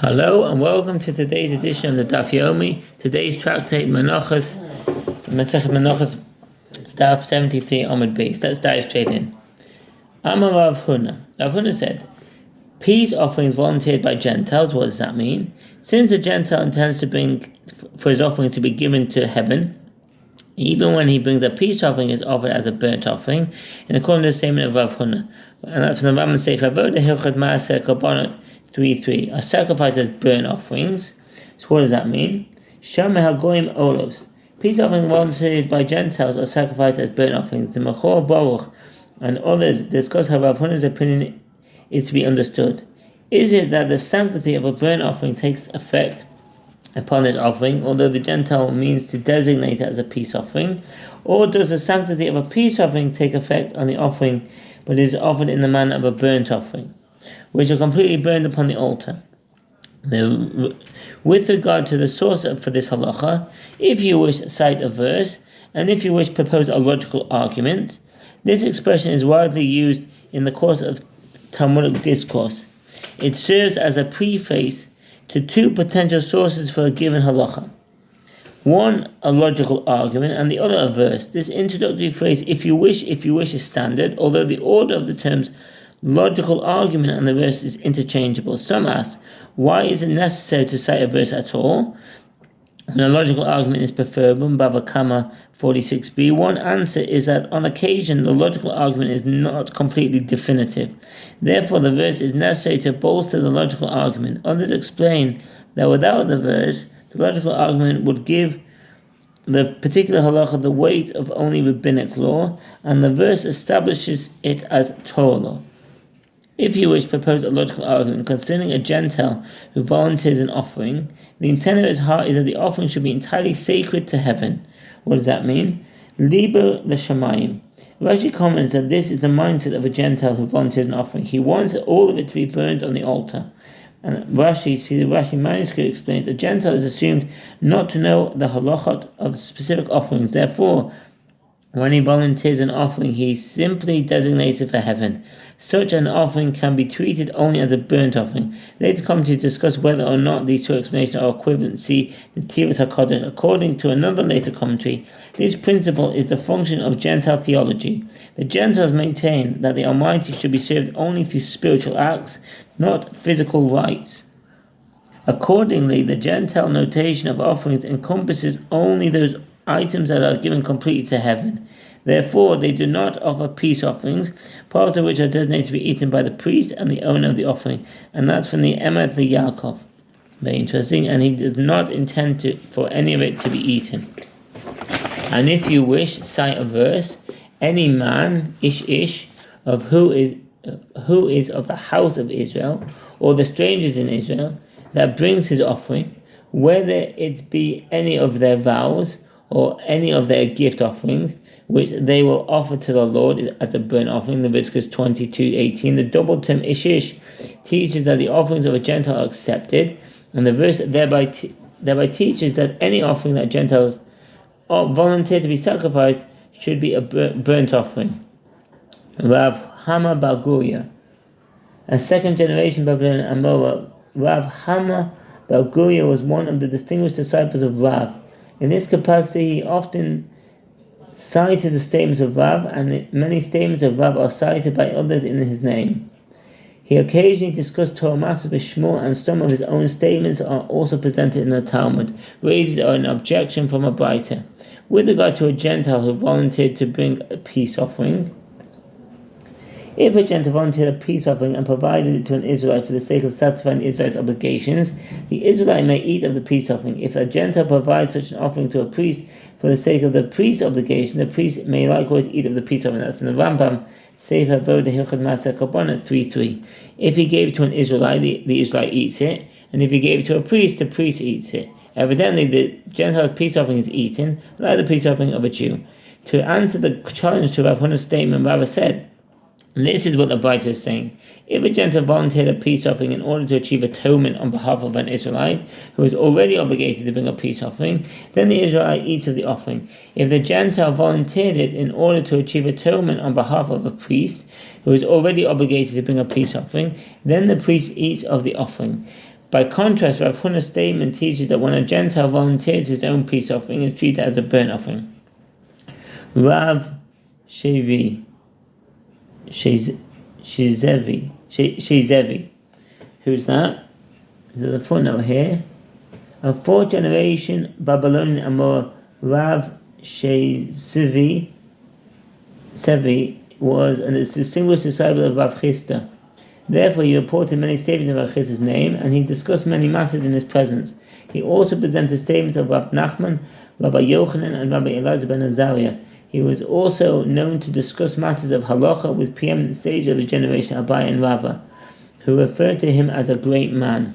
Hello and welcome to today's edition of the Daf Yomi. Today's tractate Menachot Daf 73 Amud Beis. Let's dive straight in. Amar Rav Huna. Rav Huna said, peace offerings volunteered by Gentiles, what does that mean? Since a Gentile intends to bring for his offering to be given to heaven, even when he brings a peace offering, is offered as a burnt offering, in accordance to the statement of Rav Huna. And that's from the Rambam Sefer Avodah Hilchot Maaseh Korbanot 3:3 are sacrificed as burnt offerings. So what does that mean? Shameh hagoyim olos. Peace offerings volunteered by Gentiles are sacrificed as burnt offerings. The Mechor Baruch and others discuss how Rav Huna's opinion is to be understood. Is it that the sanctity of a burnt offering takes effect upon this offering, although the Gentile means to designate it as a peace offering? Or does the sanctity of a peace offering take effect on the offering, but is offered in the manner of a burnt offering, which are completely burned upon the altar? With regard to the source for this halacha, if you wish cite a verse, and if you wish propose a logical argument, this expression is widely used in the course of Talmudic discourse. It serves as a preface to two potential sources for a given halacha. One, a logical argument, and the other, a verse. This introductory phrase, if you wish, is standard, although the order of the terms logical argument and the verse is interchangeable. Some ask, why is it necessary to cite a verse at all when a logical argument is preferable? Bava Kama 46b. One answer is that on occasion the logical argument is not completely definitive. Therefore the verse is necessary to bolster the logical argument. Others explain that without the verse, the logical argument would give the particular halacha the weight of only rabbinic law, and the verse establishes it as Torah law. If you wish to propose a logical argument concerning a Gentile who volunteers an offering, the intent of his heart is that the offering should be entirely sacred to heaven. What does that mean? Liber shelamim. Rashi comments that this is the mindset of a Gentile who volunteers an offering. He wants all of it to be burned on the altar. And the Rashi manuscript explains a Gentile is assumed not to know the halachot of specific offerings. Therefore, when he volunteers an offering, he simply designates it for heaven. Such an offering can be treated only as a burnt offering. Later commentators discuss whether or not these two explanations are equivalent. See the Tirat HaKodesh. According to another later commentary, this principle is the function of Gentile theology. The Gentiles maintain that the Almighty should be served only through spiritual acts, not physical rites. Accordingly, the Gentile notation of offerings encompasses only those items that are given completely to heaven. Therefore, they do not offer peace offerings, parts of which are designated to be eaten by the priest and the owner of the offering. And that's from the Emet the Yaakov. Very interesting. And he does not intend for any of it to be eaten. And if you wish, cite a verse. Any man, ish, of who is of the house of Israel, or the strangers in Israel, that brings his offering, whether it be any of their vows, or any of their gift offerings, which they will offer to the Lord as a burnt offering, Leviticus 22:18. The double term ishish teaches that the offerings of a Gentile are accepted, and the verse thereby teaches that any offering that Gentiles volunteer to be sacrificed should be a burnt offering. Rav Hama bar Guria, a second generation Babylonian Amora, Rav Hama bar Guria was one of the distinguished disciples of Rav. In this capacity, he often cited the statements of Rav, and many statements of Rav are cited by others in his name. He occasionally discussed Torah matters with Shmuel, and some of his own statements are also presented in the Talmud, raised an objection from a Braita. With regard to a Gentile who volunteered to bring a peace offering, if a Gentile volunteered a peace offering and provided it to an Israelite for the sake of satisfying Israel's obligations, the Israelite may eat of the peace offering. If a Gentile provides such an offering to a priest for the sake of the priest's obligation, the priest may likewise eat of the peace offering. That's in the Rambam, Sefer Avodah Hilchot Maaseh Korbanot 3:3. If he gave it to an Israelite, the Israelite eats it, and if he gave it to a priest, the priest eats it. Evidently, the Gentile's peace offering is eaten, like the peace offering of a Jew. To answer the challenge to Rav Huna's statement, Rav said, this is what the Braita is saying. If a Gentile volunteered a peace offering in order to achieve atonement on behalf of an Israelite who is already obligated to bring a peace offering, then the Israelite eats of the offering. If the Gentile volunteered it in order to achieve atonement on behalf of a priest who is already obligated to bring a peace offering, then the priest eats of the offering. By contrast, Rav Huna's statement teaches that when a Gentile volunteers his own peace offering, it's treated as a burnt offering. Rav Shezevi, who's that? There's a footnote here. A fourth generation Babylonian Amor, Rav Shezevi was a distinguished disciple of Rav Chisda. Therefore, he reported many statements of Rav Chisda's name, and he discussed many matters in his presence. He also presented statements of Rav Nachman, Rabbi Yochanan, and Rabbi Elazar ben Azariah. He was also known to discuss matters of halacha with preeminent sages of his generation, Abai and Rava, who referred to him as a great man.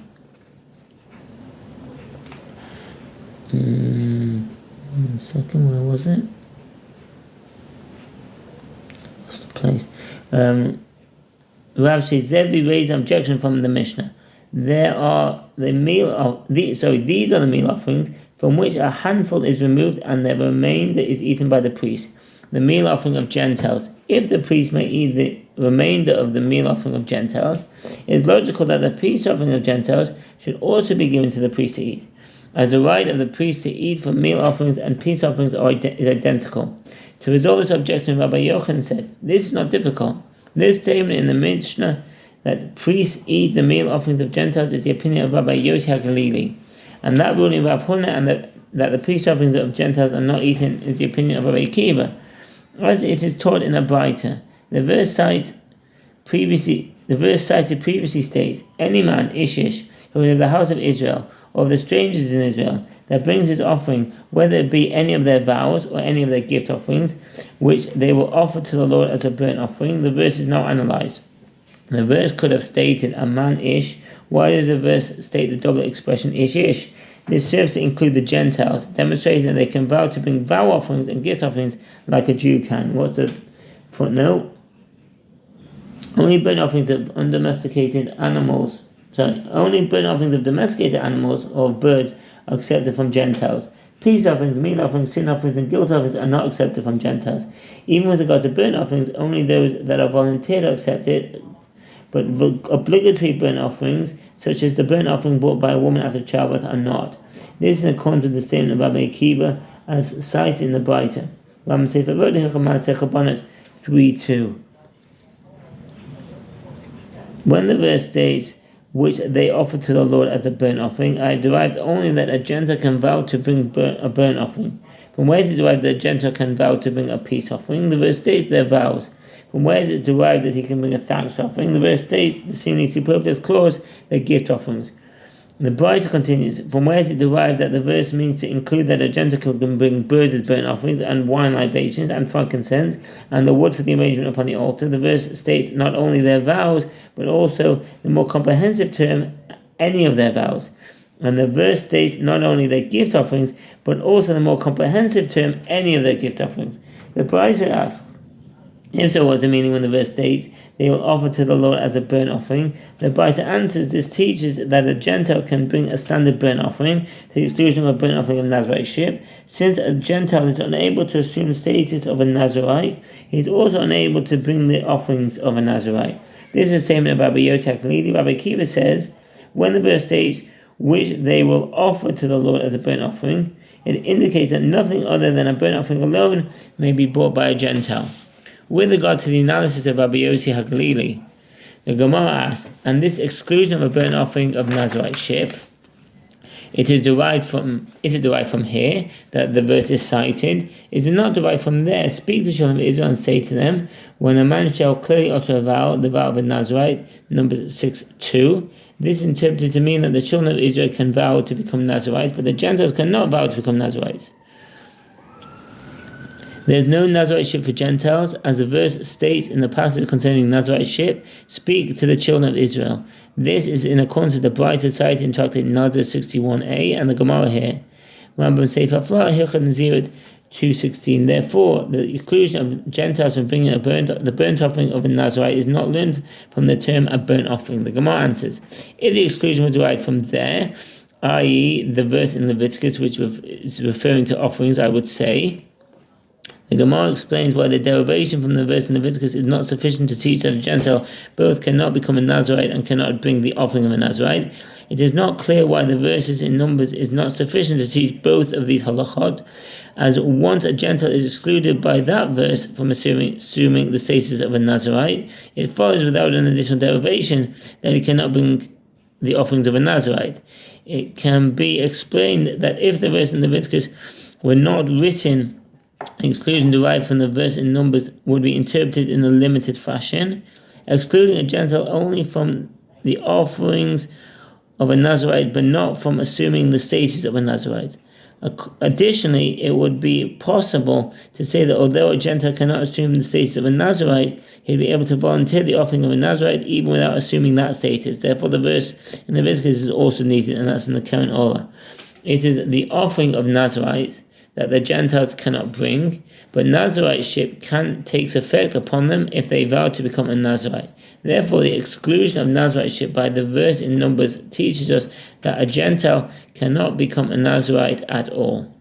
One second, where was it? What's the place? Rav Shezevi raised an objection from the Mishnah. These are the meal offerings from which a handful is removed and the remainder is eaten by the priest. The meal offering of Gentiles. If the priest may eat the remainder of the meal offering of Gentiles, it is logical that the peace offering of Gentiles should also be given to the priest to eat, as the right of the priest to eat from meal offerings and peace offerings is identical. To resolve this objection, Rabbi Yochanan said, "This is not difficult. This statement in the Mishnah that priests eat the meal offerings of Gentiles is the opinion of Rabbi Yossi HaGalili, and that ruling of Rav Huna and that the peace offerings of Gentiles are not eaten is the opinion of Rabbi Akiva, as it is taught in a Braita. The verse cited previously states, any man, Ishish, who is of the house of Israel, or of the strangers in Israel, that brings his offering, whether it be any of their vows or any of their gift offerings, which they will offer to the Lord as a burnt offering." The verse is now analysed. The verse could have stated a man ish. Why does the verse state the double expression ish ish? This serves to include the Gentiles, demonstrating that they can vow to bring vow offerings and gift offerings like a Jew can. What's the footnote? Only burnt offerings of domesticated animals or of birds are accepted from Gentiles. Peace offerings, meal offerings, sin offerings, and guilt offerings are not accepted from Gentiles. Even with regard to burnt offerings, only those that are volunteered are accepted, but obligatory burnt offerings, such as the burnt offering brought by a woman after childbirth, are not. This is in accordance with the statement of Rabbi Akiva, as cited in the Braita. 3:2. When the verse states, "which they offer to the Lord as a burnt offering," I have derived only that a Gentile can vow to bring a burnt offering. From where is it derived that a Gentile can vow to bring a peace offering? The verse states their vows. From where is it derived that he can bring a thanks offering? The verse states the seemingly superfluous clause, their gift offerings. The Braita continues, from where is it derived that the verse means to include that a Gentile can bring birds as burnt offerings, and wine libations, and frankincense, and the wood for the arrangement upon the altar? The verse states not only their vows, but also the more comprehensive term, any of their vows. And the verse states not only their gift offerings, but also the more comprehensive term, any of their gift offerings. The Braita asks, if so, what's the meaning when the verse states they will offer to the Lord as a burnt offering? The Braita answers, this teaches that a Gentile can bring a standard burnt offering to the exclusion of a burnt offering of Nazirite. Since a Gentile is unable to assume the status of a Nazirite, he is also unable to bring the offerings of a Nazirite. This is a statement of Rabbi Yossi HaGalili. Rabbi Akiva says, when the verse states, "which they will offer to the Lord as a burnt offering," it indicates that nothing other than a burnt offering alone may be brought by a Gentile. With regard to the analysis of Rabbi Yossi HaGalili, the Gemara asks, and this exclusion of a burnt offering of Nazirite, is it derived from here that the verse is cited? Is it not derived from there? Speak to the children of Israel and say to them, when a man shall clearly utter a vow, the vow of a Nazirite, Numbers 6:2, this is interpreted to mean that the children of Israel can vow to become Nazirites, but the Gentiles cannot vow to become Nazirites. There is no Nazirite for Gentiles, as the verse states in the passage concerning Nazirite, speak to the children of Israel. This is in accordance with the Braita cited in Tractate Nazir 61a and the Gemara here. Rambam Sefer Aflah Hilchot Nazirut 2:16. Therefore, the exclusion of Gentiles from bringing the burnt offering of a Nazirite is not learned from the term a burnt offering. The Gemara answers, if the exclusion was derived from there, i.e. the verse in Leviticus which is referring to offerings, I would say The Gemara explains why the derivation from the verse in Leviticus is not sufficient to teach that a Gentile both cannot become a Nazirite and cannot bring the offering of a Nazirite. It is not clear why the verses in Numbers is not sufficient to teach both of these halachot, as once a Gentile is excluded by that verse from assuming the status of a Nazirite, it follows without an additional derivation that he cannot bring the offerings of a Nazirite. It can be explained that if the verse in Leviticus were not written, exclusion derived from the verse in Numbers would be interpreted in a limited fashion, excluding a Gentile only from the offerings of a Nazirite, but not from assuming the status of a Nazirite. Additionally, it would be possible to say that although a Gentile cannot assume the status of a Nazirite, he'd be able to volunteer the offering of a Nazirite even without assuming that status. Therefore, the verse in Leviticus is also needed, and that's in the current olah. It is the offering of Nazirites that the Gentiles cannot bring, but Naziriteship takes effect upon them if they vow to become a Nazirite. Therefore, the exclusion of Naziriteship by the verse in Numbers teaches us that a Gentile cannot become a Nazirite at all.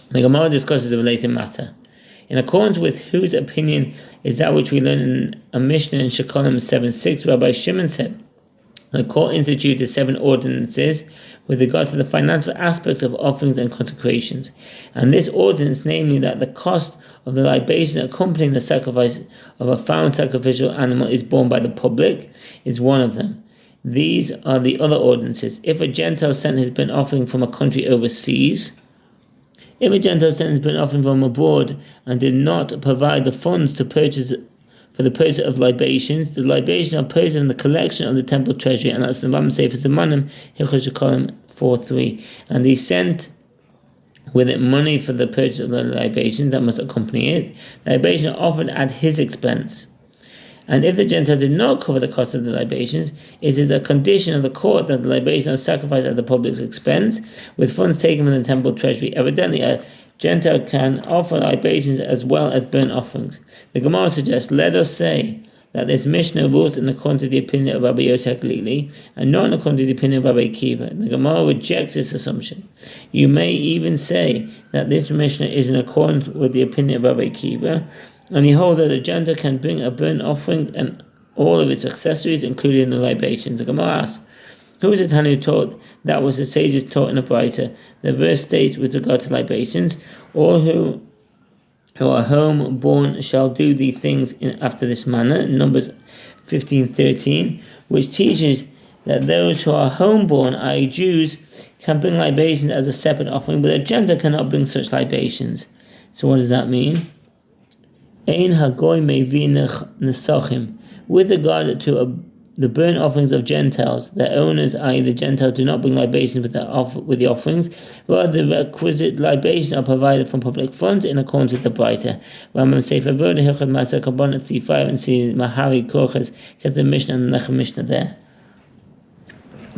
The Gemara discusses a related matter. In accordance with whose opinion is that which we learn in a Mishnah in Shekalim 7:6, Rabbi Shimon said, the court instituted 7 ordinances with regard to the financial aspects of offerings and consecrations. And this ordinance, namely that the cost of the libation accompanying the sacrifice of a found sacrificial animal is borne by the public, is one of them. These are the other ordinances. If a Gentile sent his burnt offering from a country overseas, if a Gentile sent his burnt offering from abroad and did not provide the funds to purchase for the purchase of libations, the libation are purchased in the collection of the temple treasury, and that's the Ram Sefer Zemanim, Hilchot Shekalim 4:3. And he sent with it money for the purchase of the libations that must accompany it. The libation are offered at his expense. And if the Gentile did not cover the cost of the libations, it is a condition of the court that the libations are sacrificed at the public's expense, with funds taken from the temple treasury. Evidently, a Gentile can offer libations as well as burnt offerings. The Gemara suggests, let us say that this Mishnah rules in accordance to the opinion of Rabbi Yotek Lili, and not in accordance to the opinion of Rabbi Kiva. The Gemara rejects this assumption. You may even say that this Mishnah is in accordance with the opinion of Rabbi Kiva, and he holds that a Gentile can bring a burnt offering and all of its accessories, including the libations. The Gemara asks, who is the Tana who taught that was the sages taught in a Braita? The verse states with regard to libations, all who are home-born shall do these things after this manner, Numbers 15:13, which teaches that those who are home-born, i.e. Jews, can bring libations as a separate offering, but a Gentile cannot bring such libations. So what does that mean? Ein hagoy mevi nesachim. With regard to the burnt offerings of Gentiles, their owners, i.e. the Gentiles, do not bring libations with the offerings, rather the requisite libations are provided from public funds in accordance with the Braita. Rambam Sefer Voda Hilchot Ma'aser Korbanot 3:5 and see Mahari Korches, get the Mishnah and the Nechem Mishnah there.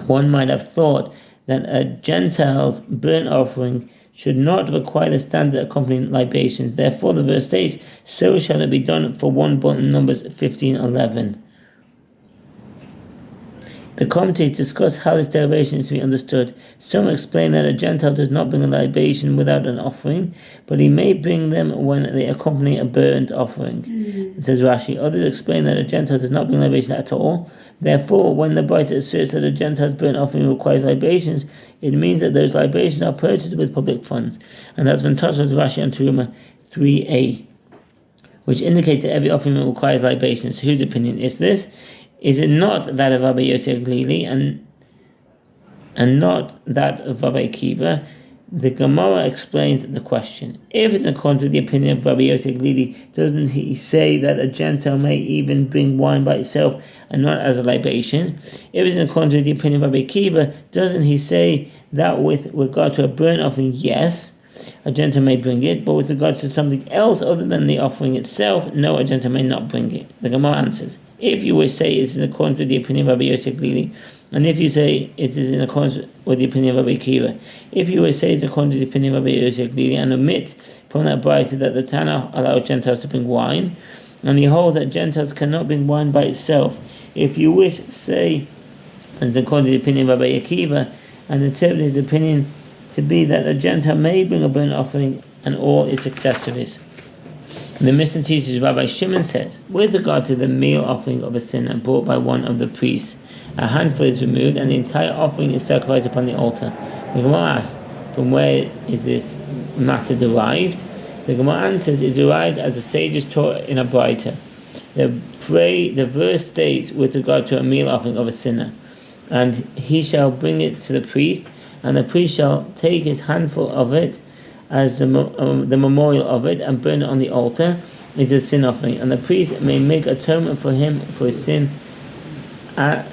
One might have thought that a Gentile's burnt offering should not require the standard accompanying libations. Therefore, the verse states, so shall it be done for one born in Numbers 15:11. The commentators discuss how this derivation is to be understood. Some explain that a Gentile does not bring a libation without an offering, but he may bring them when they accompany a burnt offering. It says Rashi. Others explain that a Gentile does not bring libation at all. Therefore, when the Braita asserts that a Gentile's burnt offering requires libations, it means that those libations are purchased with public funds. And that's Menachot Daf Rashi on Teruma 3a, which indicates that every offering requires libations. Whose opinion is this? Is it not that of Rabbi Yotek Lili and not that of Rabbi Kiva? The Gemara explains the question. If it's according to the opinion of Rabbi Yotek Lili, doesn't he say that a Gentile may even bring wine by itself and not as a libation? If it's according to the opinion of Rabbi Kiva, doesn't he say that with regard to a burnt offering, yes, a Gentile may bring it, but with regard to something else other than the offering itself, no, a Gentile may not bring it? The Gemara answers, if you would say it is in accordance with the opinion of Rabbi Yotek Lili, and if you say it is in accordance with the opinion of Rabbi Kiva, if you would say it is according to the opinion of Rabbi Yotek Lili and omit from that Braita that the Tana allows Gentiles to bring wine, and you hold that Gentiles cannot bring wine by itself, if you wish to say that it's according to the opinion of Rabbi Kiva, and interpret his opinion to be that a Gentile may bring a burnt offering and all its accessories. The Mishnah teaches, Rabbi Shimon says, with regard to the meal offering of a sinner brought by one of the priests, a handful is removed and the entire offering is sacrificed upon the altar. The Gemara asks, from where is this matter derived? The Gemara answers, it's derived as the sages taught in a Braita. The verse states with regard to a meal offering of a sinner, and he shall bring it to the priest, and the priest shall take his handful of it as the memorial of it and burn it on the altar. It is a sin offering, and the priest may make atonement for him for his sin.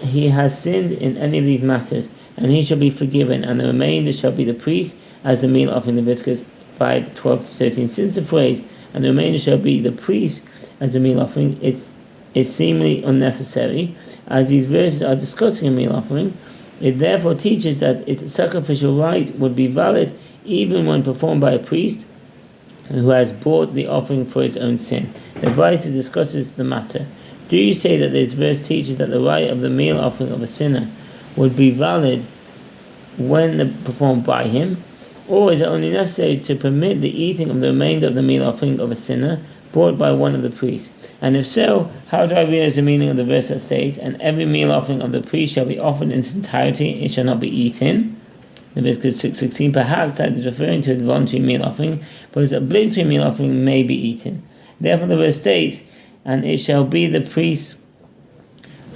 He has sinned in any of these matters, and he shall be forgiven, and the remainder shall be the priest as the meal offering. Leviticus 5:12-13. Since the phrase "and the remainder shall be the priest" as a meal offering, it's seemingly unnecessary, as these verses are discussing a meal offering. It therefore teaches that its sacrificial rite would be valid even when performed by a priest who has brought the offering for his own sin. The Braita discusses the matter. Do you say that this verse teaches that the rite of the meal offering of a sinner would be valid when performed by him, or is it only necessary to permit the eating of the remainder of the meal offering of a sinner brought by one of the priests? And if so, how do I realize the meaning of the verse that states, and every meal offering of the priest shall be offered in its entirety, it shall not be eaten? Leviticus 6:16. Perhaps that is referring to its voluntary meal offering, but its obligatory meal offering may be eaten. Therefore the verse states, and it shall be the priest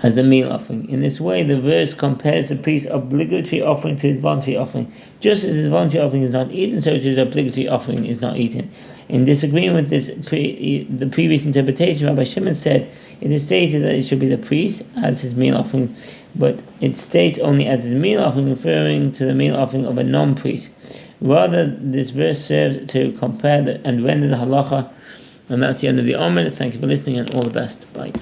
as a meal offering. In this way, the verse compares the priest's obligatory offering to his voluntary offering. Just as his voluntary offering is not eaten, so his obligatory offering is not eaten. In disagreement with this, the previous interpretation, Rabbi Shimon said, it is stated that it should be the priest as his meal offering, but it states only as his meal offering, referring to the meal offering of a non-priest. Rather, this verse serves to compare and render the halacha. And that's the end of the Omer. Thank you for listening, and all the best. Bye.